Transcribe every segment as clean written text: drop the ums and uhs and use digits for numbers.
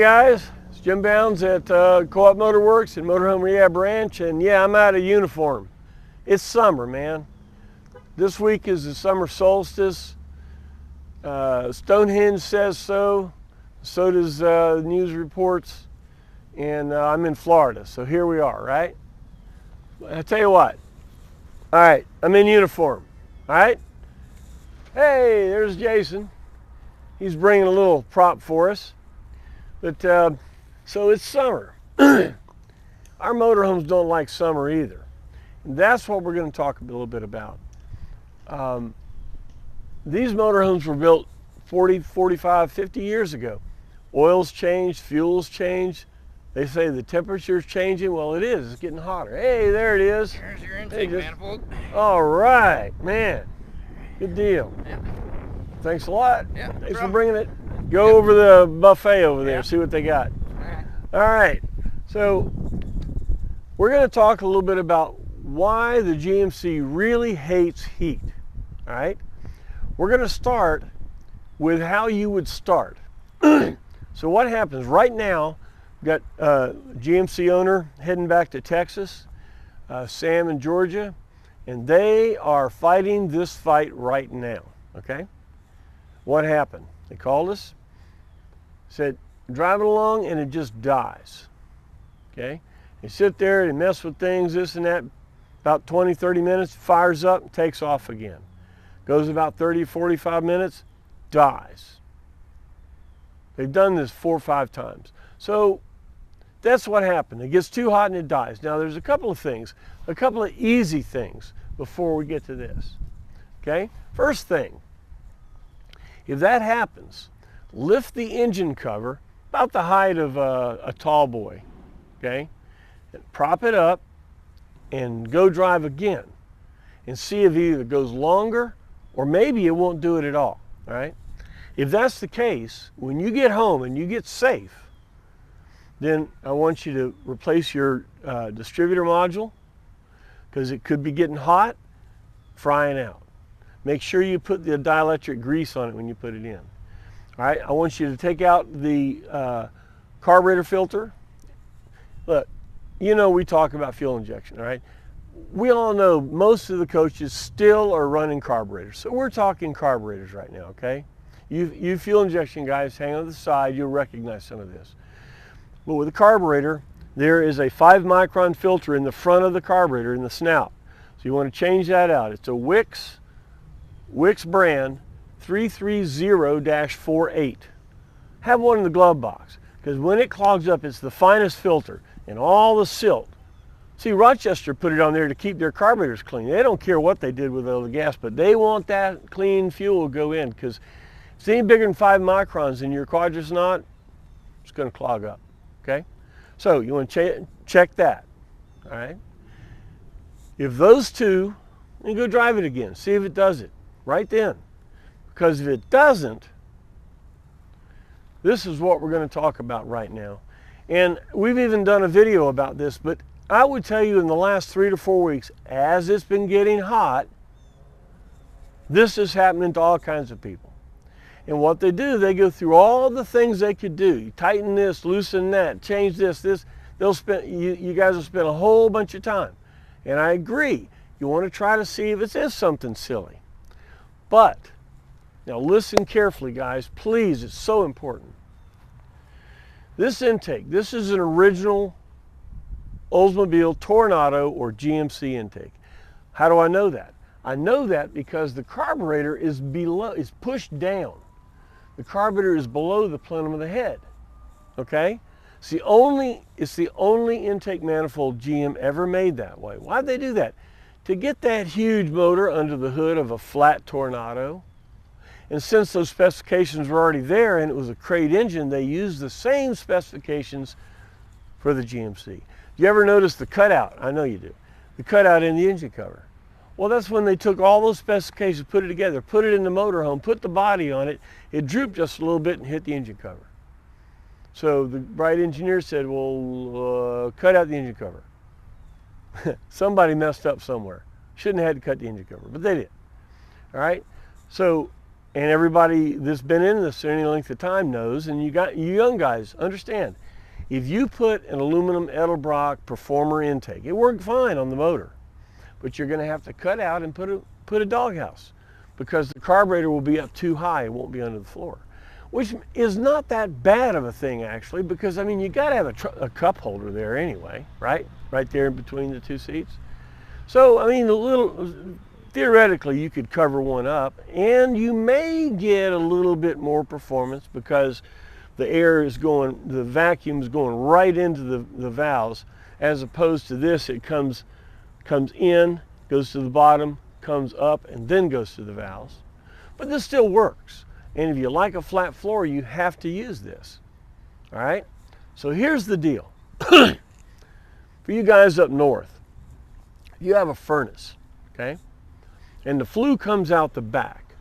guys, it's Jim Bounds at Co-op Motor Works in Motorhome Rehab Ranch, and yeah, I'm out of uniform. It's summer, man. This week is the summer solstice. Stonehenge says so. So does news reports. And I'm in Florida, so here we are, right? I tell you what. All right, I'm in uniform, all right? Hey, there's Jason. He's bringing a little prop for us. But so it's summer. Our motorhomes don't like summer either. And that's what we're going to talk a little bit about. These motorhomes were built 40, 45, 50 years ago. Oil's changed, fuel's changed. They say the temperature's changing. Well, it is. It's getting hotter. Hey, there it is. There's your intake manifold. All right, man. Good deal. Yeah. Thanks a lot. Yeah, no Thanks for problem. bringing it. Go over the buffet over there, Yeah. see what they got. All right. All right. So we're going to talk a little bit about why the GMC really hates heat. All right. We're going to start with how you would start. So what happens right now? Got GMC owner heading back to Texas, Sam in Georgia, and they are fighting this fight right now. Okay. What happened? They called us, said, driving along and it just dies. Okay? You sit there and mess with things, this and that, about 20, 30 minutes, fires up, takes off again. Goes about 30, 45 minutes, dies. They've done this 4 or 5 times. So that's what happened. It gets too hot and it dies. Now there's a couple of things, a couple of easy things before we get to this. Okay? First thing, if that happens, lift the engine cover about the height of a tall boy, okay? And prop it up and go drive again and see if it either goes longer or maybe it won't do it at all, all right? If that's the case, when you get home and you get safe, then I want you to replace your distributor module because it could be getting hot, frying out. Make sure you put the dielectric grease on it when you put it in. All right, I want you to take out the carburetor filter. Look, you know we talk about fuel injection, all right? We all know most of the coaches still are running carburetors. So we're talking carburetors right now, okay? You fuel injection guys, hang on the side, you'll recognize some of this. But with a carburetor, there is a 5 micron filter in the front of the carburetor in the snout. So you want to change that out. It's a Wix brand 330-48. Have one in the glove box because when it clogs up, it's the finest filter and all the silt. See, Rochester put it on there to keep their carburetors clean. They don't care what they did with all the gas, but they want that clean fuel to go in because if it's any bigger than 5 microns in your quadrants knot, it's going to clog up. Okay? So you want to check that. All right? If those two, then go drive it again. See if it does it. Right then. Because if it doesn't, this is what we're going to talk about right now. And we've even done a video about this, but I would tell you in the last 3 to 4 weeks, as it's been getting hot, this is happening to all kinds of people. And what they do, they go through all the things they could do. You tighten this, loosen that, change this. They'll spend, you guys will spend a whole bunch of time. And I agree. You want to try to see if it is something silly. But, now listen carefully guys, please, it's so important. This intake, this is an original Oldsmobile Tornado or GMC intake. How do I know that? I know that because the carburetor is pushed down. The carburetor is below the plenum of the head, okay? It's the only intake manifold GM ever made that way. Why'd they do that? To get that huge motor under the hood of a flat Tornado. And since those specifications were already there and it was a crate engine, they used the same specifications for the GMC. Do you ever notice the cutout? I know you do. The cutout in the engine cover. Well, that's when they took all those specifications, put it together, put it in the motorhome, put the body on it. It drooped just a little bit and hit the engine cover. So the bright engineer said, well, cut out the engine cover. Somebody messed up somewhere. Shouldn't have had to cut the engine cover, but they did. All right? So and everybody that's been in this any length of time knows, and you young guys understand, if you put an aluminum Edelbrock Performer intake, it worked fine on the motor, but you're going to have to cut out and put a doghouse, because the carburetor will be up too high, it won't be under the floor. Which is not that bad of a thing, actually, because I mean, you got to have a cup holder there anyway, right? Right there in between the two seats. So I mean, theoretically, you could cover one up, and you may get a little bit more performance because the air is going, the vacuum is going right into the valves, as opposed to this, it comes in, goes to the bottom, comes up, and then goes to the valves. But this still works. And if you like a flat floor, you have to use this. All right? So here's the deal. For you guys up north, you have a furnace, okay? And the flue comes out the back.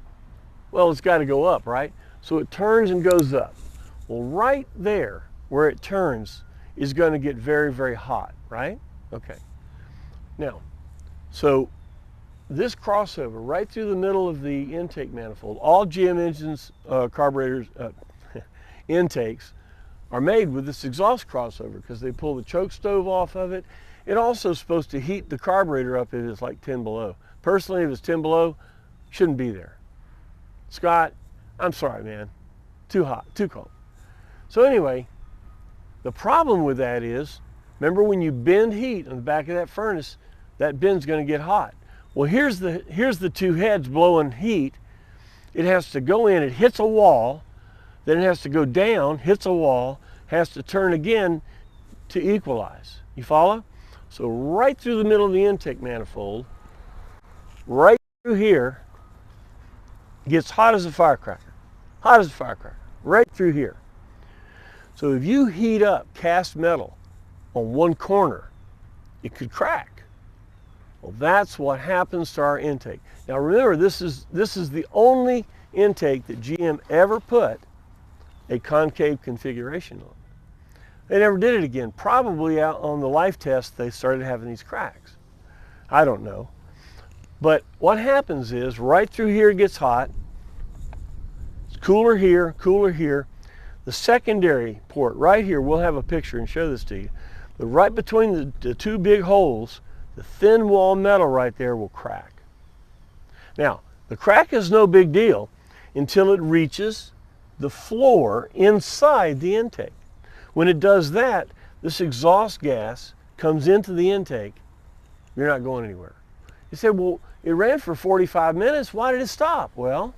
Well, it's got to go up, right? So it turns and goes up. Well, right there where it turns is going to get very, very hot, right? Okay. Now, so this crossover right through the middle of the intake manifold, all GM engines, carburetors, intakes are made with this exhaust crossover because they pull the choke stove off of it. It also is supposed to heat the carburetor up if it's like 10 below. Personally, if it's 10 below, shouldn't be there. Scott, I'm sorry, man. Too hot, too cold. So anyway, the problem with that is, remember when you bend heat on the back of that furnace, that bend's going to get hot. Well, here's the two heads blowing heat. It has to go in, it hits a wall, then it has to go down, hits a wall, has to turn again to equalize. You follow? So right through the middle of the intake manifold, right through here, gets hot as a firecracker. Hot as a firecracker, right through here. So if you heat up cast metal on one corner, it could crack. Well, that's what happens to our intake. Now remember, this is the only intake that GM ever put a concave configuration on. They never did it again. Probably out on the life test, they started having these cracks. I don't know. But what happens is, right through here it gets hot. It's cooler here, cooler here. The secondary port right here, we'll have a picture and show this to you. But right between the two big holes, the thin wall metal right there will crack. Now, the crack is no big deal until it reaches the floor inside the intake. When it does that, this exhaust gas comes into the intake. You're not going anywhere. You say, well, it ran for 45 minutes. Why did it stop? Well,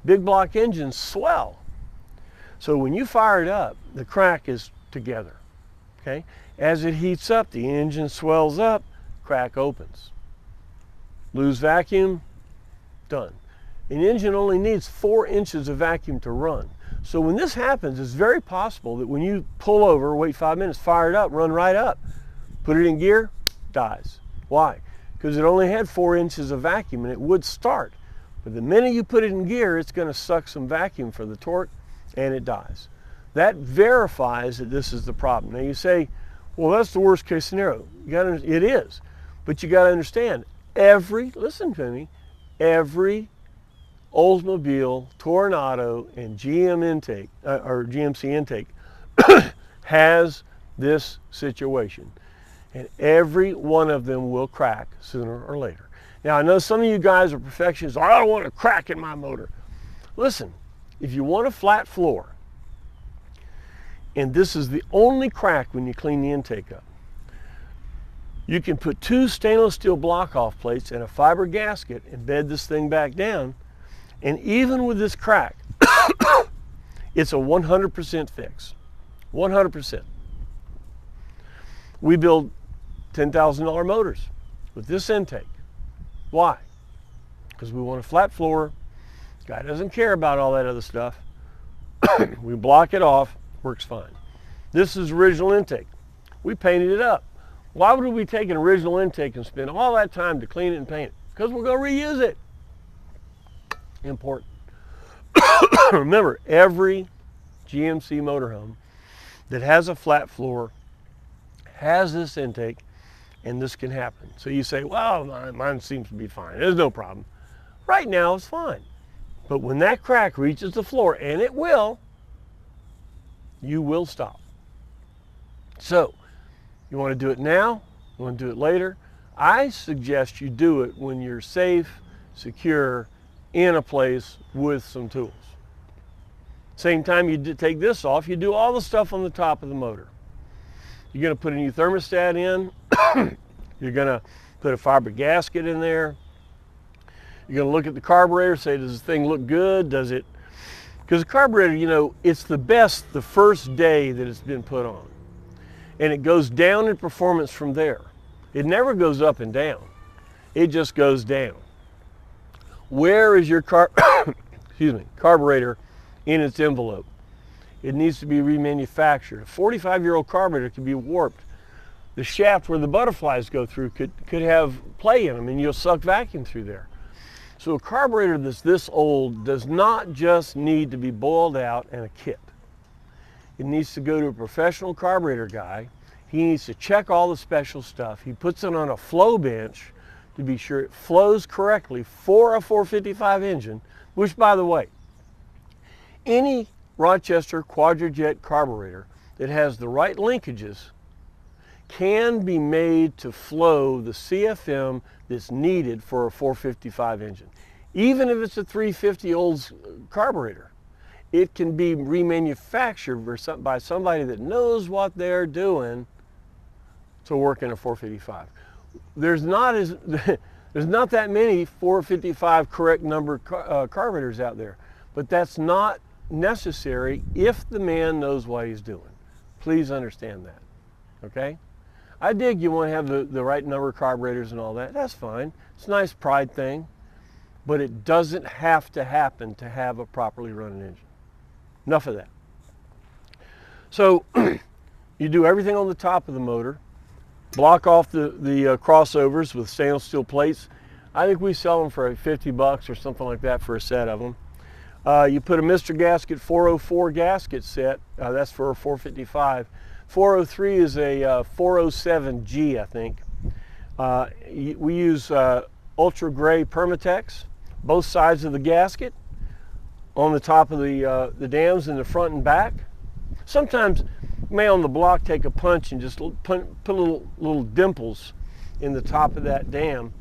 big block engines swell. So when you fire it up, the crack is together. Okay? As it heats up, the engine swells up, crack opens. Lose vacuum, done. An engine only needs 4 inches of vacuum to run. So when this happens, it's very possible that when you pull over, wait 5 minutes, fire it up, run right up, put it in gear, dies. Why? Because it only had 4 inches of vacuum and it would start. But the minute you put it in gear, it's going to suck some vacuum for the torque and it dies. That verifies that this is the problem. Now you say, well, that's the worst case scenario. It is. But you got to understand, listen to me, every Oldsmobile, Tornado, and GM intake, or GMC intake, has this situation. And every one of them will crack sooner or later. Now, I know some of you guys are perfectionists. I don't want a crack in my motor. Listen, if you want a flat floor, and this is the only crack when you clean the intake up, you can put 2 stainless steel block-off plates and a fiber gasket and bed this thing back down, and even with this crack, it's a 100% fix. 100%. We build $10,000 motors with this intake. Why? Because we want a flat floor. Guy doesn't care about all that other stuff. We block it off, works fine. This is original intake. We painted it up. Why would we take an original intake and spend all that time to clean it and paint it? Because we're going to reuse it. Important. Remember, every GMC motorhome that has a flat floor has this intake, and this can happen. So you say, well, mine seems to be fine. There's no problem. Right now, it's fine. But when that crack reaches the floor, and it will, you will stop. So, you want to do it now? You want to do it later? I suggest you do it when you're safe, secure, in a place with some tools. Same time you take this off, you do all the stuff on the top of the motor. You're going to put a new thermostat in. You're going to put a fiber gasket in there. You're going to look at the carburetor, say, does this thing look good? Does it? Because the carburetor, you know, it's the best the first day that it's been put on. And it goes down in performance from there. It never goes up and down. It just goes down. Where is your carburetor in its envelope? It needs to be remanufactured. A 45-year-old carburetor could be warped. The shaft where the butterflies go through could have play in them, and you'll suck vacuum through there. So a carburetor that's this old does not just need to be boiled out and a kit. It needs to go to a professional carburetor guy. He needs to check all the special stuff. He puts it on a flow bench to be sure it flows correctly for a 455 engine, which, by the way, any Rochester Quadrajet carburetor that has the right linkages can be made to flow the CFM that's needed for a 455 engine. Even if it's a 350 Olds carburetor, it can be remanufactured by somebody that knows what they're doing to work in a 455. There's not that many 455 correct number carburetors out there, but that's not necessary if the man knows what he's doing. Please understand that, okay? I dig you want to have the right number of carburetors and all that. That's fine. It's a nice pride thing, but it doesn't have to happen to have a properly running engine. Enough of that. So you do everything on the top of the motor, block off the crossovers with stainless steel plates. I think we sell them for $50 or something like that for a set of them. You put a Mr. Gasket 404 gasket set. That's for a 455. 403 is a 407G, I think. We use ultra gray Permatex, both sides of the gasket, on the top of the dams in the front and back. Sometimes you may on the block take a punch and just put little dimples in the top of that dam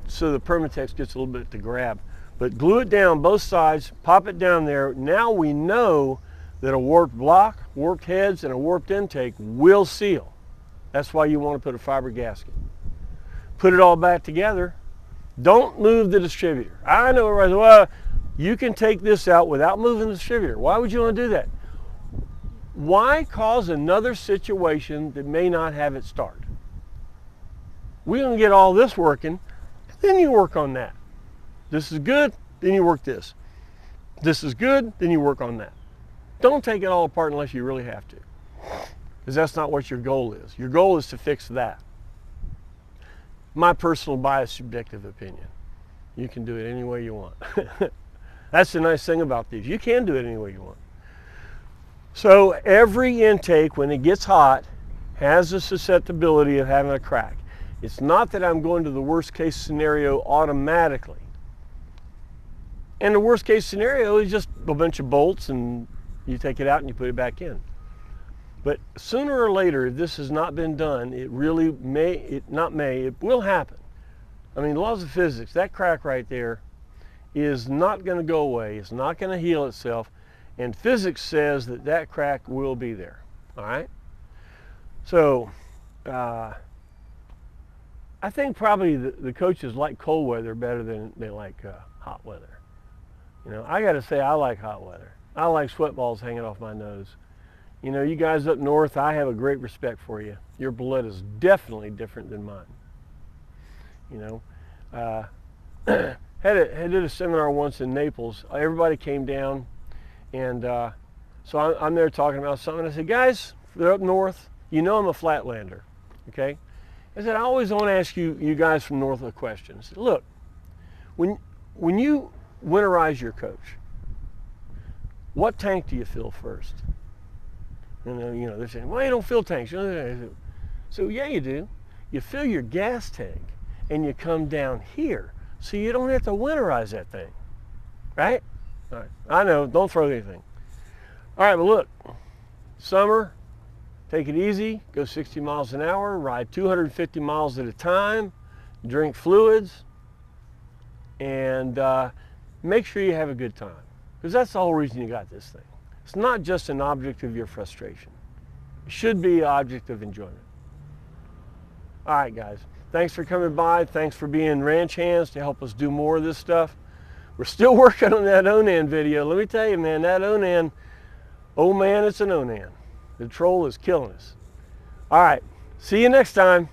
so the Permatex gets a little bit to grab. But glue it down both sides, pop it down there. Now we know that a warped block, warped heads, and a warped intake will seal. That's why you want to put a fiber gasket. Put it all back together. Don't move the distributor. I know everybody's, well, you can take this out without moving the distributor. Why would you want to do that? Why cause another situation that may not have it start? We're going to get all this working, then you work on that. This is good, then you work this. This is good, then you work on that. Don't take it all apart unless you really have to, because that's not what your goal is. Your goal is to fix that. My personal biased subjective opinion. You can do it any way you want. That's the nice thing about these. You can do it any way you want. So every intake, when it gets hot, has a susceptibility of having a crack. It's not that I'm going to the worst case scenario automatically. And the worst case scenario is just a bunch of bolts and you take it out and you put it back in. But sooner or later, if this has not been done, it really it will happen. I mean, laws of physics, that crack right there is not going to go away. It's not going to heal itself. And physics says that that crack will be there, all right? So I think probably the coaches like cold weather better than they like hot weather. You know, I got to say I like hot weather. I like sweat balls hanging off my nose. You know, you guys up north, I have a great respect for you. Your blood is definitely different than mine. You know, did a seminar once in Naples. Everybody came down, and so I'm there talking about something. I said, guys, they're up north. You know I'm a flatlander, okay? I said, I always want to ask you guys from north a question. I said, look, when you winterize your coach, what tank do you fill first? And you know, they're saying, well, you don't fill tanks. So yeah, you do. You fill your gas tank and you come down here so you don't have to winterize that thing, right? All right. I know, don't throw anything. All right, but look, summer, take it easy, go 60 miles an hour, ride 250 miles at a time, drink fluids, and make sure you have a good time. Because that's the whole reason you got this thing. It's not just an object of your frustration. It should be an object of enjoyment. All right, guys. Thanks for coming by. Thanks for being ranch hands to help us do more of this stuff. We're still working on that Onan video. Let me tell you, man, that Onan, oh man, it's an Onan. The troll is killing us. All right. See you next time.